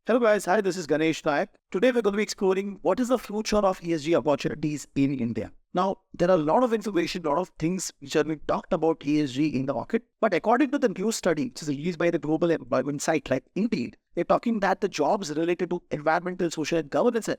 Hello guys, hi, this is Ganesh Nayak. Today we're going to be exploring what is the future of ESG opportunities in India. Now, there are a lot of information, a lot of things which are being talked about ESG in the market. But according to the new study, which is released by the global employment site like Indeed, they're talking that the jobs related to environmental, social and governance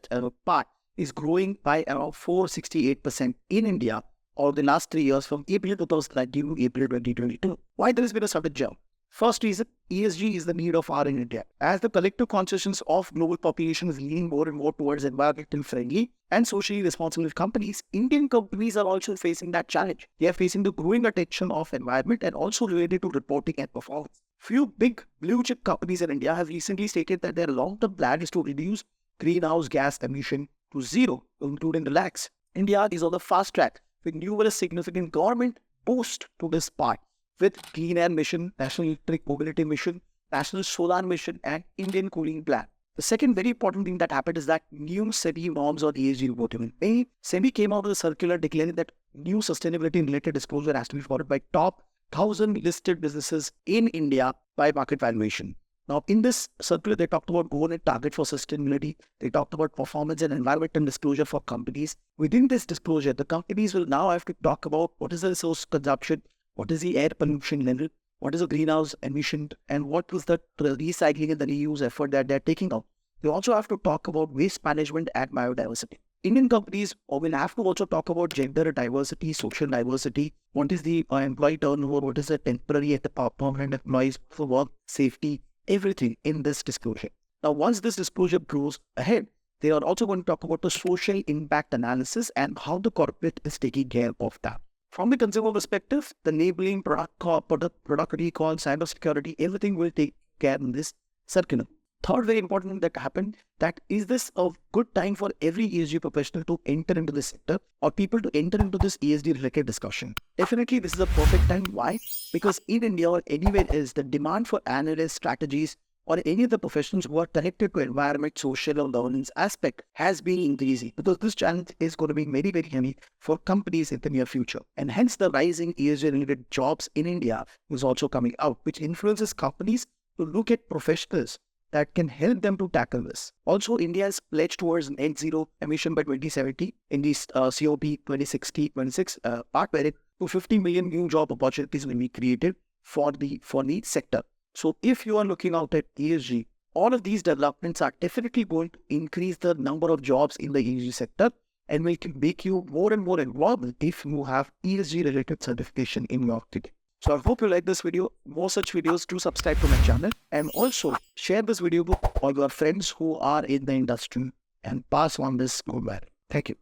part is growing by around 468% in India over the last 3 years from April 2019 to April 2022. Why there has been a sudden jump? First reason, ESG is the need of our in India. As the collective consciousness of global population is leaning more and more towards environmentally friendly and socially responsible companies, Indian companies are also facing that challenge. They are facing the growing attention of environment and also related to reporting and performance. Few big blue chip companies in India have recently stated that their long-term plan is to reduce greenhouse gas emission to zero, including the lakhs. India is on the fast track with numerous significant government boost to this part, with Clean Air Mission, National Electric Mobility Mission, National Solar Mission, and Indian Cooling Plan. The second very important thing that happened is that new SEBI norms on ESG reporting. In May, SEBI came out with a circular declaring that new sustainability-related disclosure has to be followed by top 1,000 listed businesses in India by market valuation. Now, in this circular, they talked about goal and target for sustainability. They talked about performance and environmental disclosure for companies. Within this disclosure, the companies will now have to talk about what is the resource consumption, what is the air pollution level, what is the greenhouse emission, and what was the recycling and the reuse effort that they're taking out. They also have to talk about waste management and biodiversity. Indian companies will have to also talk about gender diversity, social diversity, what is the employee turnover, what is the temporary and the permanent employees for work, safety, everything in this disclosure. Now, once this disclosure goes ahead, they are also going to talk about the social impact analysis and how the corporate is taking care of that. From the consumer perspective, the labeling, product recall, cybersecurity, everything will take care in this circular. Third very important thing that happened, that is this a good time for every ESG professional to enter into this sector or people to enter into this ESG related discussion? Definitely this is a perfect time. Why? Because in India or anywhere else, the demand for analysts, strategies, or any of the professionals who are connected to environment, social or governance aspect has been increasing, because this challenge is going to be very, very heavy for companies in the near future. And hence the rising ESG-related jobs in India is also coming out, which influences companies to look at professionals that can help them to tackle this. Also, India has pledged towards net zero emission by 2070 in this COP 2060-26 part, where 250 million new job opportunities will be created for the sector. So if you are looking out at ESG, all of these developments are definitely going to increase the number of jobs in the ESG sector and will make you more and more involved if you have ESG related certification in your ticket. So I hope you like this video. More such videos, do subscribe to my channel and also share this video with all your friends who are in the industry and pass on this good viral. Thank you.